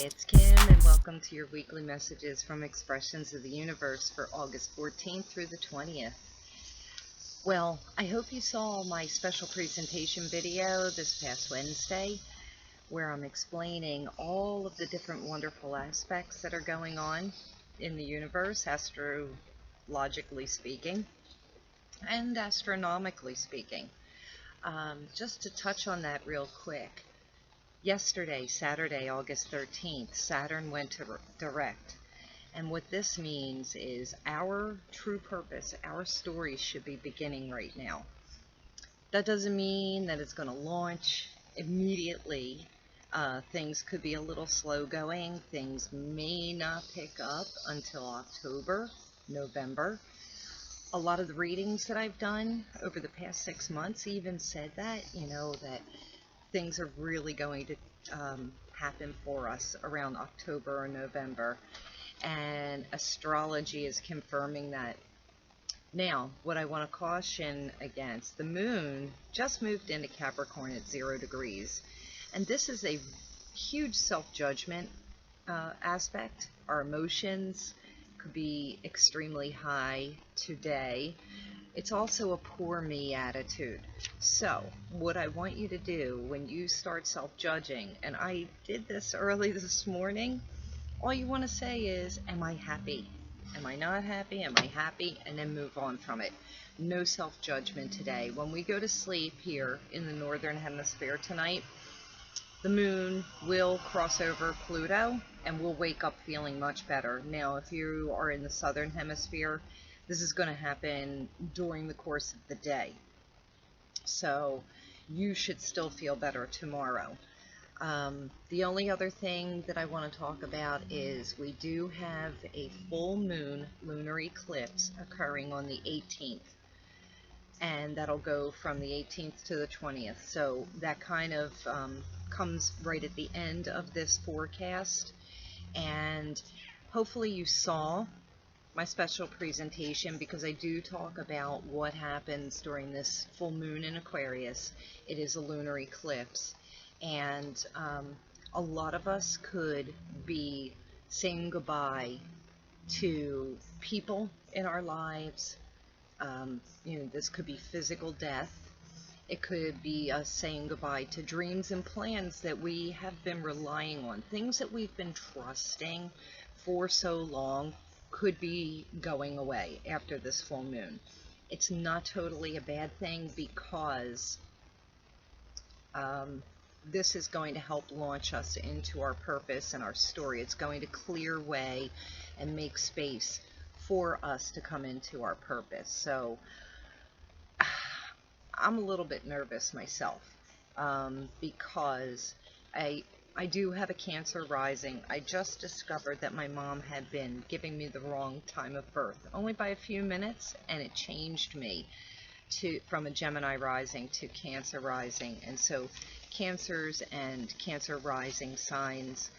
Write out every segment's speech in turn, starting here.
it's Kim, and welcome to your weekly messages from Expressions of the Universe for August 14th through the 20th. Well, I hope you saw my special presentation video this past Wednesday, where I'm explaining all of the different wonderful aspects that are going on in the universe, astrologically speaking, and astronomically speaking. Just to touch on that real quick. Yesterday, Saturday, August 13th, Saturn went to direct. And what this means is our true purpose, our story should be beginning right now. That doesn't mean that it's going to launch immediately. Things could be a little slow going. Things may not pick up until October, November. A lot of the readings that I've done over the past 6 months even said that, that things are really going to happen for us around October or November, and astrology is confirming that. Now, what I want to caution against, the moon just moved into Capricorn at 0 degrees, and this is a huge self-judgment aspect. Our emotions could be extremely high today. It's also a poor me attitude. So what I want you to do when you start self-judging, and I did this early this morning, all you want to say is, am I happy? Am I not happy? Am I happy? And then move on from it. No self-judgment today. When we go to sleep here in the northern hemisphere tonight, the moon will cross over Pluto and we'll wake up feeling much better. Now, if you are in the southern hemisphere, this is going to happen during the course of the day. So you should still feel better tomorrow. The only other thing that I want to talk about is we do have a full moon lunar eclipse occurring on the 18th. And that'll go from the 18th to the 20th. So that kind of comes right at the end of this forecast. And hopefully you saw my special presentation, because I do talk about what happens during this full moon in Aquarius. It is a lunar eclipse, and a lot of us could be saying goodbye to people in our lives. This could be physical death. It could be us saying goodbye to dreams and plans that we have been relying on, things that we've been trusting for so long could be going away after this full moon. It's not totally a bad thing, because this is going to help launch us into our purpose and our story. It's going to clear way and make space for us to come into our purpose. So I'm a little bit nervous myself, because I do have a Cancer rising. I just discovered that my mom had been giving me the wrong time of birth, only by a few minutes, and it changed me from a Gemini rising to Cancer rising. And so Cancers and Cancer rising signs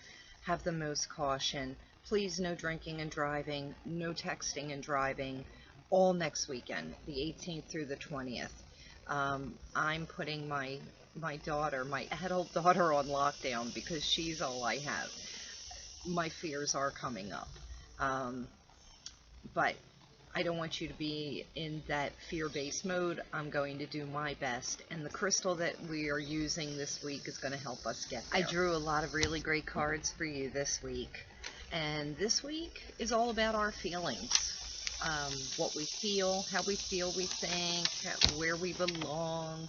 have the most caution. Please, no drinking and driving, no texting and driving, all next weekend, the 18th through the 20th. I'm putting my daughter, my adult daughter, on lockdown because she's all I have. My fears are coming up. But I don't want you to be in that fear-based mode. I'm going to do my best. And the crystal that we are using this week is going to help us get there. I drew a lot of really great cards for you this week. And this week is all about our feelings. What we feel, how we feel we think, where we belong,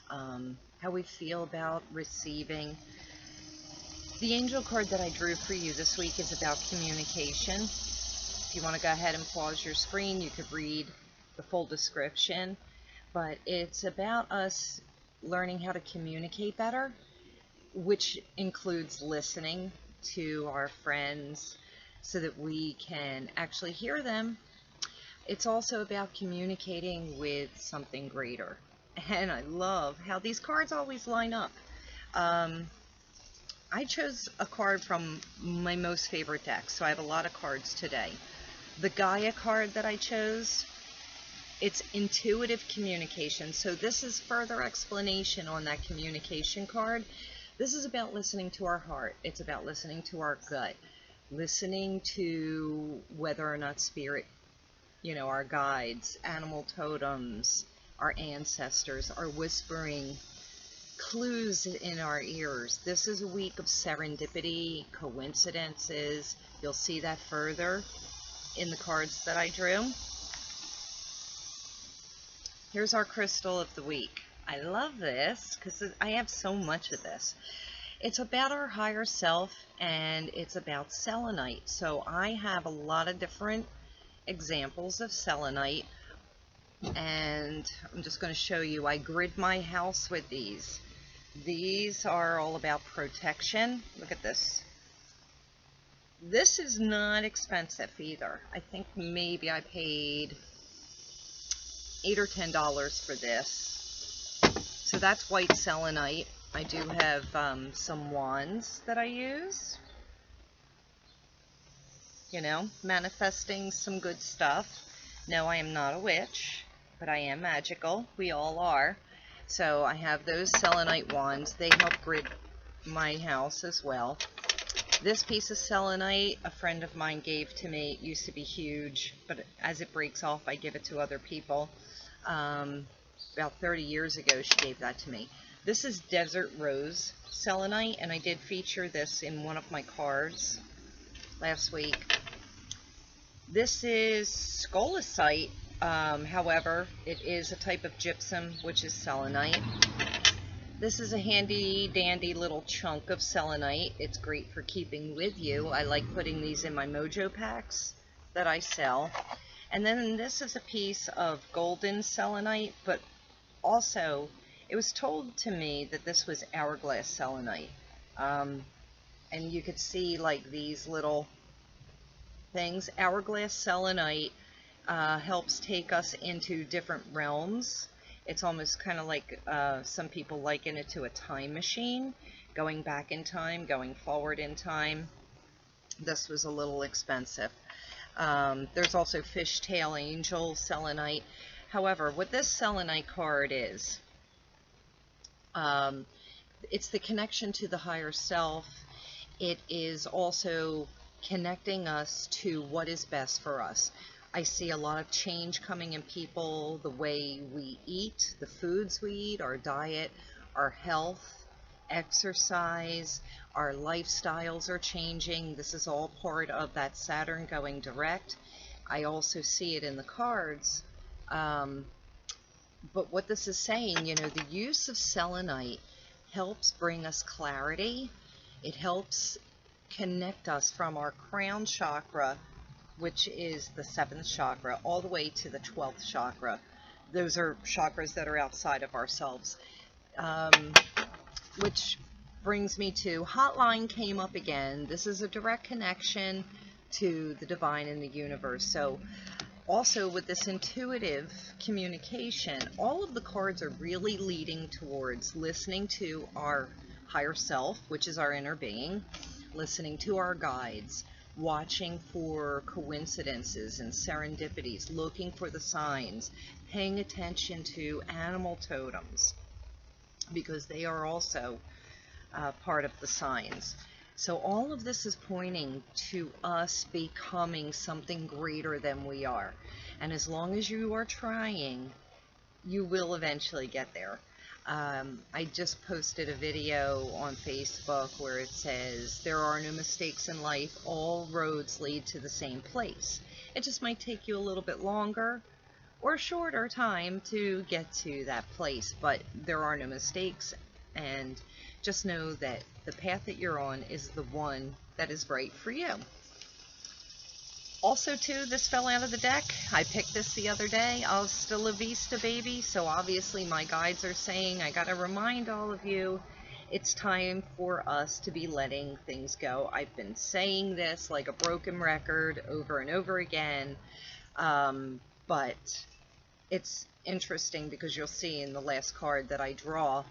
how we feel about receiving. The angel card that I drew for you this week is about communication. If you want to go ahead and pause your screen, you could read the full description. But it's about us learning how to communicate better, which includes listening to our friends so that we can actually hear them. It's also about communicating with something greater. And I love how these cards always line up. I chose a card from my most favorite deck, so I have a lot of cards today. The Gaia card that I chose, it's intuitive communication. So this is further explanation on that communication card. This is about listening to our heart. It's about listening to our gut, listening to whether or not spirit, our guides, animal totems, our ancestors are whispering clues in our ears. This is a week of serendipity, coincidences. You'll see that further in the cards that I drew. Here's our crystal of the week. I love this because I have so much of this. It's about our higher self, and it's about selenite. So I have a lot of different examples of selenite, and I'm just going to show you. I grid my house with these. These are all about protection. Look at this. This is not expensive either. I think maybe I paid $8 or $10 for this. So that's white selenite. I do have some wands that I use. Manifesting some good stuff. No, I am not a witch, but I am magical. We all are. So I have those selenite wands. They help grid my house as well. This piece of selenite, a friend of mine gave to me. It used to be huge, but as it breaks off, I give it to other people. About 30 years ago, she gave that to me. This is Desert Rose selenite, and I did feature this in one of my cards last week. This is scolecite. However, it is a type of gypsum, which is selenite. This is a handy dandy little chunk of selenite. It's great for keeping with you. I like putting these in my mojo packs that I sell. And then this is a piece of golden selenite, but also it was told to me that this was hourglass selenite. And you could see like these little things. Hourglass selenite helps take us into different realms. It's almost kind of like some people liken it to a time machine, going back in time, going forward in time. This was a little expensive. There's also fishtail angel selenite. However, what this selenite card is, it's the connection to the higher self. It is also connecting us to what is best for us. I see a lot of change coming in people, the way we eat, the foods we eat, our diet, our health, exercise, our lifestyles are changing. This is all part of that Saturn going direct. I also see it in the cards. But what this is saying, the use of selenite helps bring us clarity. It helps connect us from our crown chakra, which is the 7th chakra, all the way to the 12th chakra. Those are chakras that are outside of ourselves. Which brings me to hotline came up again. This is a direct connection to the divine in the universe. So also with this intuitive communication, all of the cards are really leading towards listening to our higher self, which is our inner being, listening to our guides, watching for coincidences and serendipities, looking for the signs, paying attention to animal totems, because they are also part of the signs. So all of this is pointing to us becoming something greater than we are. And as long as you are trying, you will eventually get there. I just posted a video on Facebook where it says, there are no mistakes in life, all roads lead to the same place. It just might take you a little bit longer or shorter time to get to that place, but there are no mistakes, and just know that the path that you're on is the one that is right for you. Also, too, this fell out of the deck. I picked this the other day. Hasta la vista, baby. So obviously my guides are saying, I got to remind all of you, it's time for us to be letting things go. I've been saying this like a broken record over and over again. But it's interesting because you'll see in the last card that I draw,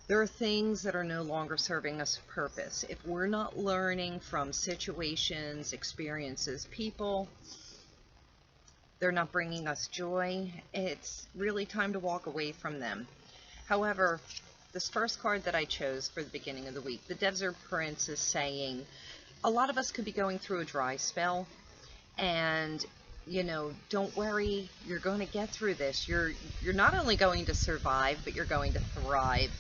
there are things that are no longer serving us a purpose. If we're not learning from situations, experiences, people, they're not bringing us joy, it's really time to walk away from them. However, this first card that I chose for the beginning of the week, the Desert Prince is saying a lot of us could be going through a dry spell, and don't worry, you're going to get through this. You're not only going to survive, but you're going to thrive.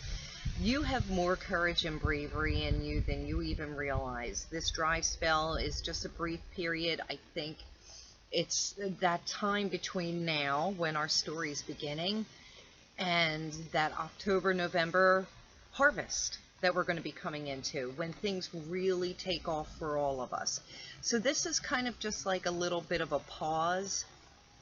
You have more courage and bravery in you than you even realize. This dry spell is just a brief period. I think it's that time between now, when our story's beginning, and that October, November harvest that we're going to be coming into, when things really take off for all of us. So this is kind of just like a little bit of a pause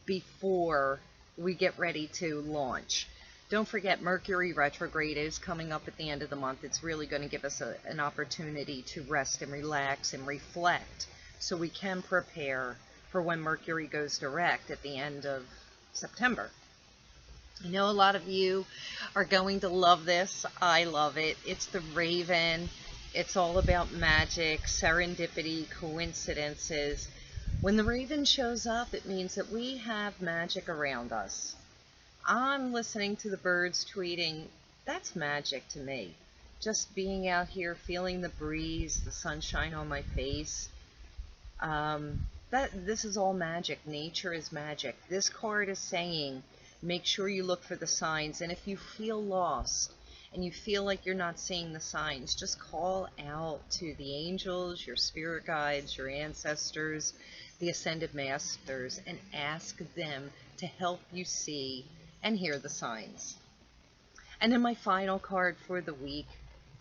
before we get ready to launch. Don't forget, Mercury retrograde is coming up at the end of the month. It's really going to give us an opportunity to rest and relax and reflect, so we can prepare for when Mercury goes direct at the end of September. I know a lot of you are going to love this. I love it. It's the Raven. It's all about magic, serendipity, coincidences. When the Raven shows up, it means that we have magic around us. I'm listening to the birds tweeting. That's magic to me. Just being out here, feeling the breeze, the sunshine on my face. This is all magic. Nature is magic. This card is saying, make sure you look for the signs. And if you feel lost and you feel like you're not seeing the signs, just call out to the angels, your spirit guides, your ancestors, the ascended masters, and ask them to help you see and hear the signs. And then my final card for the week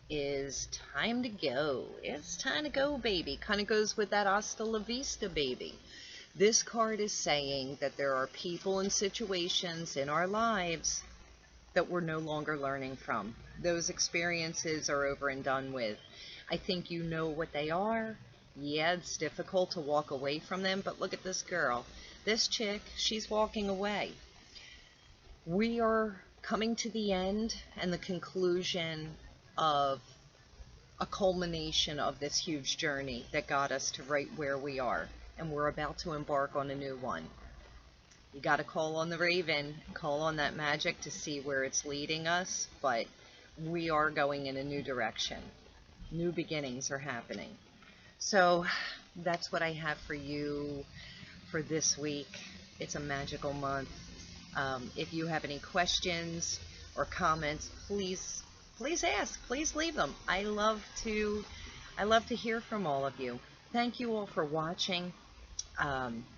is time to go. It's time to go, baby. Kind of goes with that hasta la vista, baby. This card is saying that there are people and situations in our lives that we're no longer learning from. Those experiences are over and done with. I think you know what they are. Yeah, it's difficult to walk away from them, but look at this girl. This chick, she's walking away. We are coming to the end and the conclusion of a culmination of this huge journey that got us to right where we are. And we're about to embark on a new one. You got to call on the Raven, call on that magic to see where it's leading us, but we are going in a new direction. New beginnings are happening. So that's what I have for you for this week. It's a magical month. If you have any questions or comments, please ask. Please leave them. I love to hear from all of you. Thank you all for watching.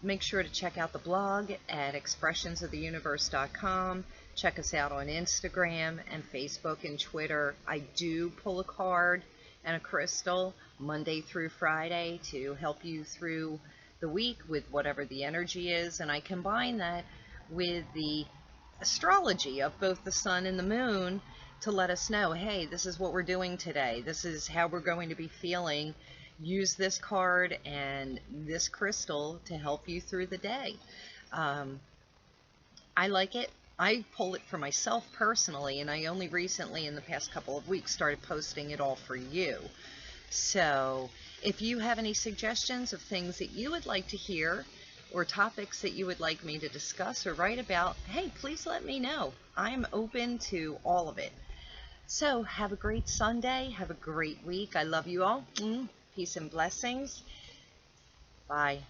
Make sure to check out the blog at expressionsoftheuniverse.com. Check us out on Instagram and Facebook and Twitter. I do pull a card and a crystal Monday through Friday to help you through the week with whatever the energy is, and I combine that with the astrology of both the sun and the moon to let us know, hey, this is what we're doing today. This is how we're going to be feeling. Use this card and this crystal to help you through the day. I like it. I pull it for myself personally, and I only recently, in the past couple of weeks, started posting it all for you. So if you have any suggestions of things that you would like to hear or topics that you would like me to discuss or write about, hey, please let me know. I'm open to all of it. So have a great Sunday. Have a great week. I love you all. Peace and blessings. Bye.